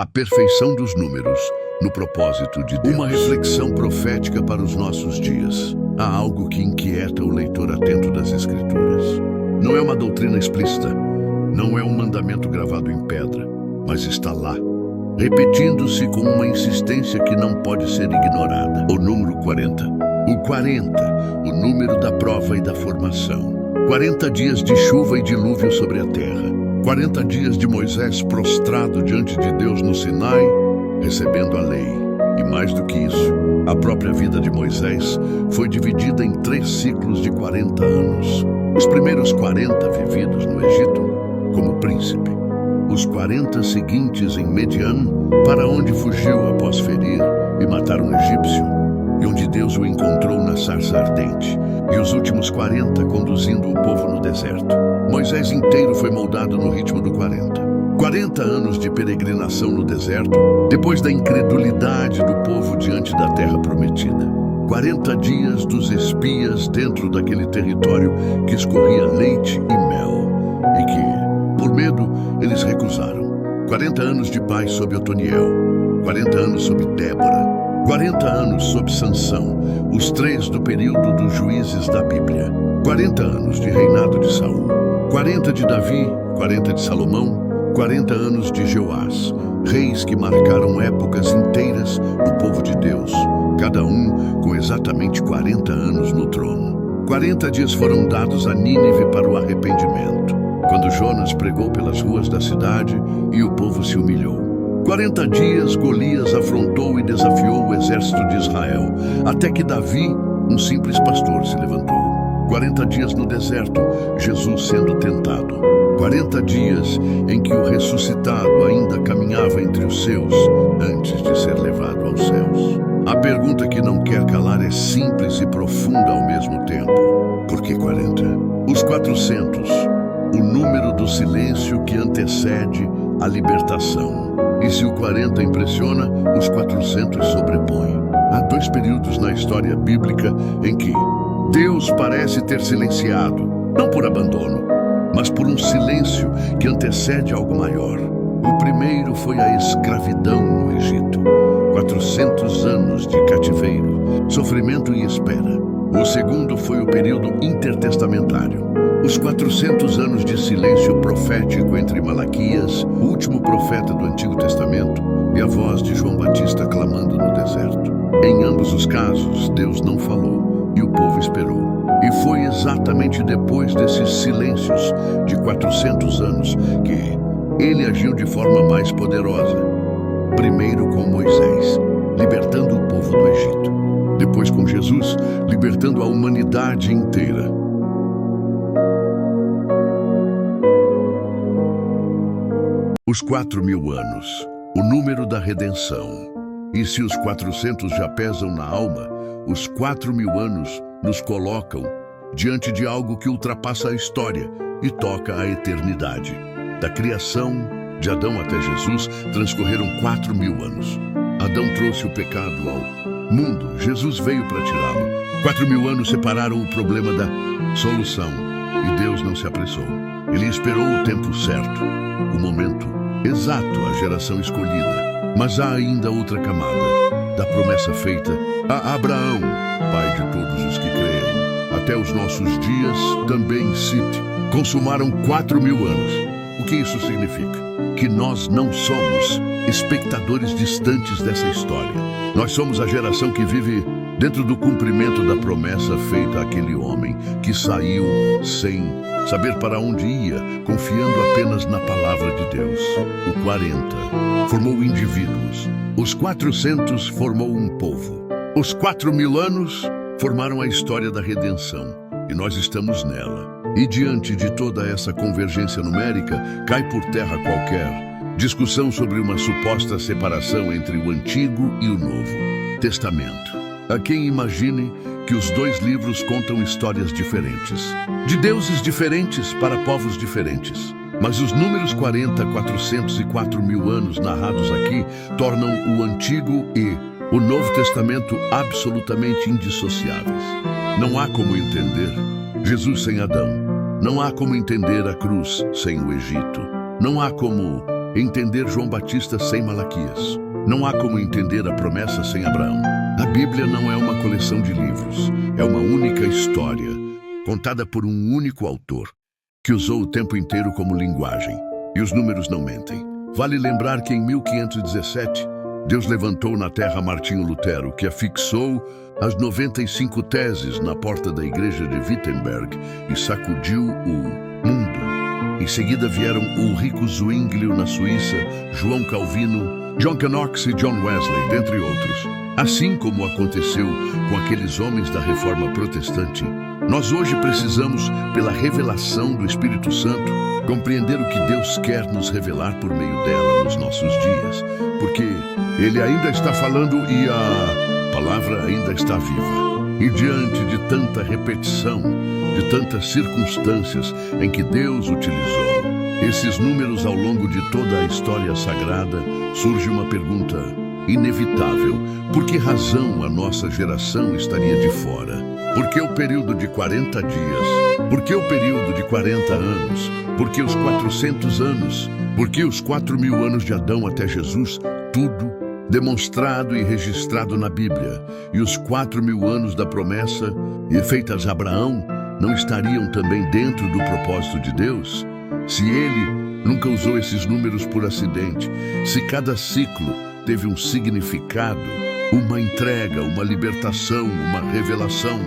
A perfeição dos números no propósito de Deus. Uma reflexão profética para os nossos dias. Há algo que inquieta o leitor atento das Escrituras. Não é uma doutrina explícita, não é um mandamento gravado em pedra, mas está lá, repetindo-se com uma insistência que não pode ser ignorada. O número 40. O 40, o número da prova e da formação. 40 dias de chuva e dilúvio sobre a terra. 40 dias de Moisés prostrado diante de Deus no Sinai, recebendo a lei. E mais do que isso, a própria vida de Moisés foi dividida em 3 ciclos de 40 anos. Os primeiros 40 vividos no Egito como príncipe. Os 40 seguintes em Median, para onde fugiu após ferir e matar um egípcio, e onde Deus o encontrou na sarça ardente, e os últimos 40 conduzindo o povo no deserto. Moisés inteiro foi moldado no ritmo do 40. 40 anos de peregrinação no deserto, depois da incredulidade do povo diante da terra prometida. 40 dias dos espias dentro daquele território que escorria leite e mel, e que, por medo, eles recusaram. 40 anos de paz sob Otoniel, 40 anos sob Débora, 40 anos sob Sansão, os 3 do período dos juízes da Bíblia. 40 anos de reinado de Saul, 40 de Davi, 40 de Salomão, 40 anos de Joás, reis que marcaram épocas inteiras do povo de Deus, cada um com exatamente 40 anos no trono. 40 dias foram dados a Nínive para o arrependimento, quando Jonas pregou pelas ruas da cidade e o povo se humilhou. 40 dias Golias afrontou e desafiou o exército de Israel, até que Davi, um simples pastor, se levantou. 40 dias no deserto, Jesus sendo tentado. 40 dias em que o ressuscitado ainda caminhava entre os seus, antes de ser levado aos céus. A pergunta que não quer calar é simples e profunda ao mesmo tempo. Por que 40? Os 400, o número do silêncio que antecede a libertação. E se o 40 impressiona, os 400 sobrepõem. Há 2 períodos na história bíblica em que Deus parece ter silenciado, não por abandono, mas por um silêncio que antecede algo maior. O primeiro foi a escravidão no Egito. 400 anos de cativeiro, sofrimento e espera. O segundo foi o período intertestamentário. Os 400 anos de silêncio profético entre Malaquias, o último profeta do Antigo Testamento, e a voz de João Batista clamando no deserto. Em ambos os casos, Deus não falou e o povo esperou. E foi exatamente depois desses silêncios de 400 anos que ele agiu de forma mais poderosa. Primeiro com Moisés, libertando o povo do Egito. Depois com Jesus, libertando a humanidade inteira. Os 4.000 anos, o número da redenção. E se os 400 já pesam na alma, os 4.000 anos nos colocam diante de algo que ultrapassa a história e toca a eternidade. Da criação de Adão até Jesus, transcorreram 4.000 anos. Adão trouxe o pecado ao mundo, Jesus veio para tirá-lo. 4.000 anos separaram o problema da solução, e Deus não se apressou. Ele esperou o tempo certo, o momento exato, a geração escolhida. Mas há ainda outra camada da promessa feita a Abraão, pai de todos os que creem. Até os nossos dias, também cite, consumaram 4.000 anos. O que isso significa? Que nós não somos espectadores distantes dessa história. Nós somos a geração que vive dentro do cumprimento da promessa feita àquele homem que saiu sem saber para onde ia, confiando apenas na palavra de Deus. O 40 formou indivíduos. Os 400 formou um povo. Os 4.000 anos formaram a história da redenção. E nós estamos nela. E diante de toda essa convergência numérica, cai por terra qualquer discussão sobre uma suposta separação entre o Antigo e o Novo Testamento. Há quem imagine que os 2 livros contam histórias diferentes, de deuses diferentes para povos diferentes. Mas os números 40, 400 e 4.000 anos narrados aqui tornam o Antigo e o Novo Testamento absolutamente indissociáveis. Não há como entender Jesus sem Adão. Não há como entender a cruz sem o Egito. Não há como entender João Batista sem Malaquias. Não há como entender a promessa sem Abraão. A Bíblia não é uma coleção de livros, é uma única história, contada por um único autor, que usou o tempo inteiro como linguagem. E os números não mentem. Vale lembrar que em 1517, Deus levantou na terra Martinho Lutero, que afixou as 95 teses na porta da igreja de Wittenberg e sacudiu o mundo. Em seguida vieram Ulrico Zwinglio na Suíça, João Calvino, John Knox e John Wesley, dentre outros. Assim como aconteceu com aqueles homens da Reforma Protestante, nós hoje precisamos, pela revelação do Espírito Santo, compreender o que Deus quer nos revelar por meio dela nos nossos dias, porque Ele ainda está falando e a palavra ainda está viva. E diante de tanta repetição, de tantas circunstâncias em que Deus utilizou esses números ao longo de toda a história sagrada, surge uma pergunta inevitável: por que razão a nossa geração estaria de fora? Por que o período de 40 dias? Por que o período de 40 anos? Por que os 400 anos? Por que os 4.000 anos de Adão até Jesus? Tudo demonstrado e registrado na Bíblia. E os 4.000 anos da promessa feitas a Abraão não estariam também dentro do propósito de Deus? Se ele nunca usou esses números por acidente, se cada ciclo teve um significado, uma entrega, uma libertação, uma revelação,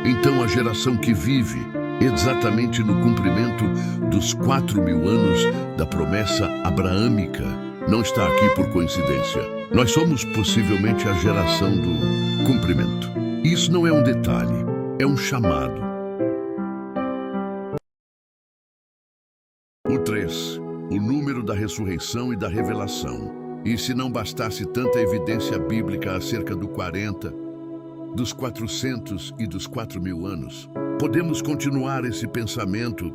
então a geração que vive exatamente no cumprimento dos 4.000 anos da promessa abraâmica não está aqui por coincidência. Nós somos possivelmente a geração do cumprimento. Isso não é um detalhe, é um chamado. O 3, o número da ressurreição e da revelação. E se não bastasse tanta evidência bíblica acerca do 40, dos 400 e dos 4.000 anos, podemos continuar esse pensamento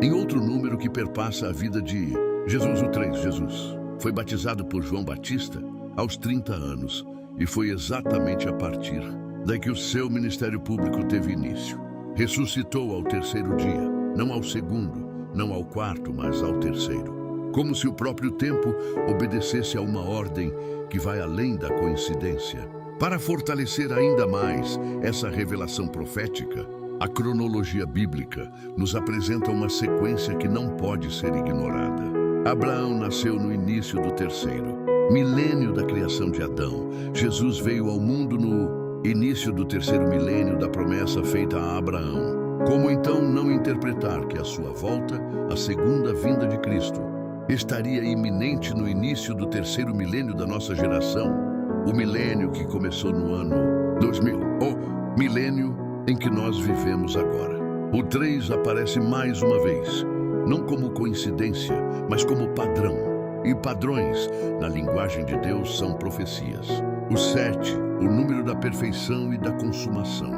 em outro número que perpassa a vida de Jesus. O 3, Jesus foi batizado por João Batista aos 30 anos e foi exatamente a partir daí que o seu ministério público teve início. Ressuscitou ao terceiro dia, não ao segundo, não ao quarto, mas ao terceiro. Como se o próprio tempo obedecesse a uma ordem que vai além da coincidência. Para fortalecer ainda mais essa revelação profética, a cronologia bíblica nos apresenta uma sequência que não pode ser ignorada. Abraão nasceu no início do terceiro milênio da criação de Adão. Jesus veio ao mundo no início do terceiro milênio da promessa feita a Abraão. Como então não interpretar que a sua volta, a segunda vinda de Cristo, estaria iminente no início do terceiro milênio da nossa geração, o milênio que começou no ano 2000, o milênio em que nós vivemos agora. O 3 aparece mais uma vez, não como coincidência, mas como padrão. E padrões, na linguagem de Deus, são profecias. O 7, o número da perfeição e da consumação.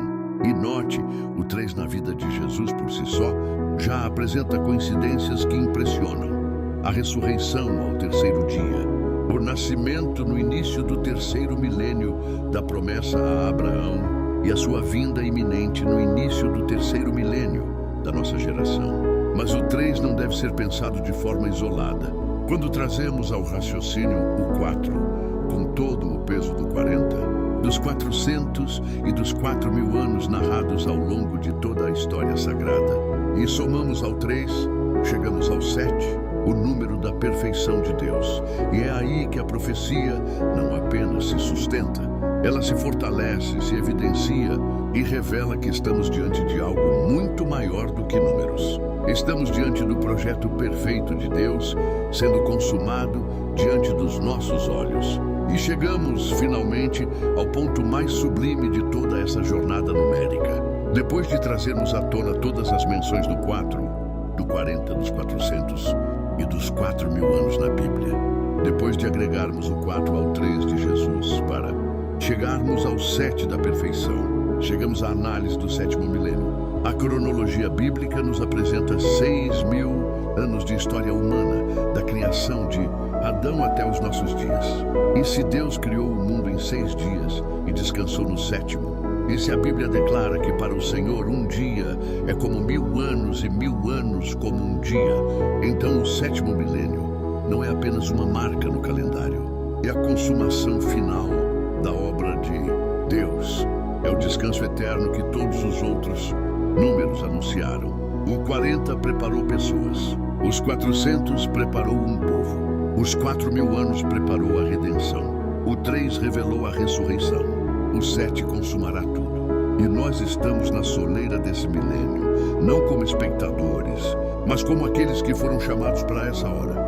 E note, o 3 na vida de Jesus por si só já apresenta coincidências que impressionam. A ressurreição ao terceiro dia, o nascimento no início do terceiro milênio da promessa a Abraão e a sua vinda iminente no início do terceiro milênio da nossa geração. Mas o 3 não deve ser pensado de forma isolada. Quando trazemos ao raciocínio o 4, com todo o peso do 40, dos 400 e dos 4.000 anos narrados ao longo de toda a história sagrada, e somamos ao 3, chegamos ao 7, o número da perfeição de Deus. E é aí que a profecia não apenas se sustenta, ela se fortalece, se evidencia e revela que estamos diante de algo muito maior do que números. Estamos diante do projeto perfeito de Deus sendo consumado diante dos nossos olhos. E chegamos, finalmente, ao ponto mais sublime de toda essa jornada numérica. Depois de trazermos à tona todas as menções do 4, do 40, dos 400 e dos 4.000 anos na Bíblia, depois de agregarmos o 4 ao 3 de Jesus para chegarmos ao 7 da perfeição, chegamos à análise do sétimo milênio. A cronologia bíblica nos apresenta 6.000 anos de história humana, da criação de Adão até os nossos dias. E se Deus criou o mundo em 6 dias e descansou no sétimo, e se a Bíblia declara que para o Senhor um dia é como 1.000 anos e 1.000 anos como um dia, então o sétimo milênio não é apenas uma marca no calendário. É a consumação final da obra de Deus. É o descanso eterno que todos os outros números anunciaram. O 40 preparou pessoas. Os 400 preparou um povo. Os 4.000 anos preparou a redenção. O 3 revelou a ressurreição. O 7 consumará tudo. E nós estamos na soleira desse milênio, não como espectadores, mas como aqueles que foram chamados para essa hora.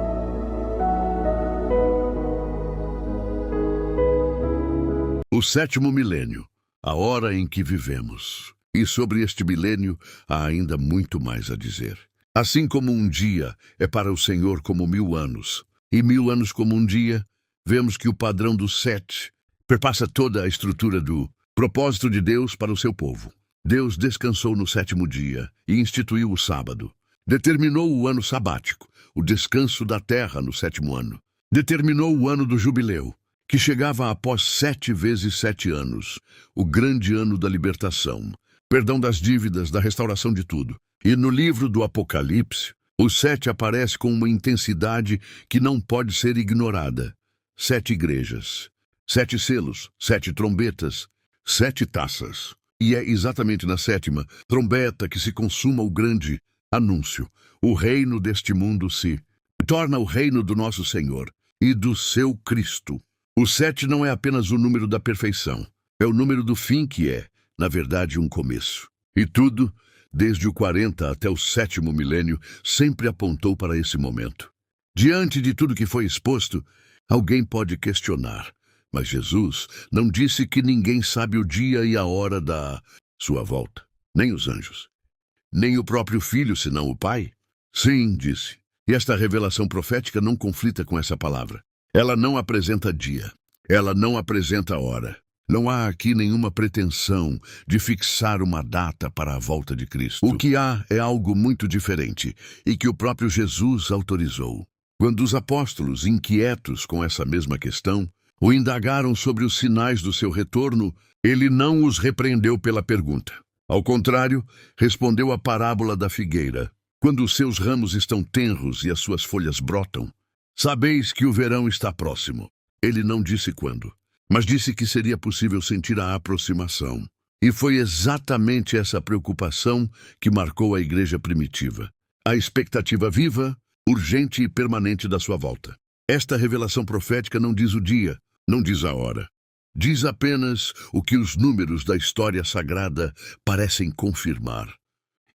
O 7º milênio, a hora em que vivemos. E sobre este milênio há ainda muito mais a dizer. Assim como um dia é para o Senhor como 1.000 anos, e 1.000 anos como um dia, vemos que o padrão do 7 perpassa toda a estrutura do propósito de Deus para o seu povo. Deus descansou no 7º dia e instituiu o sábado. Determinou o ano sabático, o descanso da terra no 7º ano. Determinou o ano do jubileu, que chegava após 7 vezes 7 anos, o grande ano da libertação, perdão das dívidas, da restauração de tudo. E no livro do Apocalipse, o 7 aparece com uma intensidade que não pode ser ignorada. 7 igrejas, 7 selos, 7 trombetas, 7 taças. E é exatamente na 7ª trombeta que se consuma o grande anúncio. O reino deste mundo se torna o reino do nosso Senhor e do seu Cristo. O 7 não é apenas o número da perfeição. É o número do fim que é, na verdade, um começo. E tudo, desde o 40 até o 7º milênio, sempre apontou para esse momento. Diante de tudo que foi exposto, alguém pode questionar. Mas Jesus não disse que ninguém sabe o dia e a hora da sua volta, nem os anjos, nem o próprio Filho, senão o Pai? Sim, disse. E esta revelação profética não conflita com essa palavra. Ela não apresenta dia, ela não apresenta hora. Não há aqui nenhuma pretensão de fixar uma data para a volta de Cristo. O que há é algo muito diferente e que o próprio Jesus autorizou. Quando os apóstolos, inquietos com essa mesma questão, o indagaram sobre os sinais do seu retorno, ele não os repreendeu pela pergunta. Ao contrário, respondeu a parábola da figueira. Quando os seus ramos estão tenros e as suas folhas brotam, sabeis que o verão está próximo. Ele não disse quando, mas disse que seria possível sentir a aproximação. E foi exatamente essa preocupação que marcou a igreja primitiva. A expectativa viva, urgente e permanente da sua volta. Esta revelação profética não diz o dia, não diz a hora. Diz apenas o que os números da história sagrada parecem confirmar.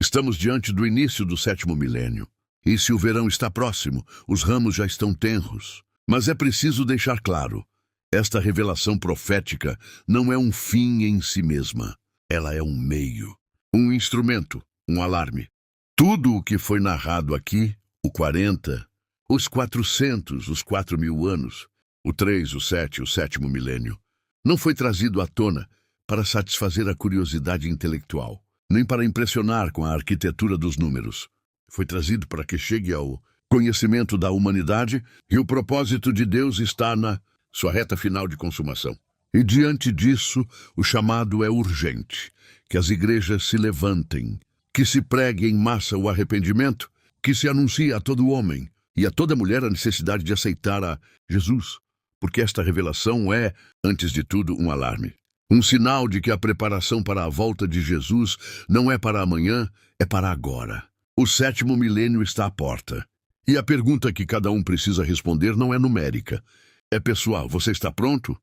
Estamos diante do início do 7º milênio. E se o verão está próximo, os ramos já estão tenros. Mas é preciso deixar claro, esta revelação profética não é um fim em si mesma. Ela é um meio, um instrumento, um alarme. Tudo o que foi narrado aqui, o 40, os 400, os 4.000 anos, o 3, o 7, o 7º milênio, não foi trazido à tona para satisfazer a curiosidade intelectual, nem para impressionar com a arquitetura dos números. Foi trazido para que chegue ao conhecimento da humanidade e o propósito de Deus está na sua reta final de consumação. E diante disso, o chamado é urgente, que as igrejas se levantem, que se pregue em massa o arrependimento, que se anuncie a todo homem e a toda mulher a necessidade de aceitar a Jesus, porque esta revelação é, antes de tudo, um alarme. Um sinal de que a preparação para a volta de Jesus não é para amanhã, é para agora. O 7º milênio está à porta. E a pergunta que cada um precisa responder não é numérica. É pessoal. Você está pronto?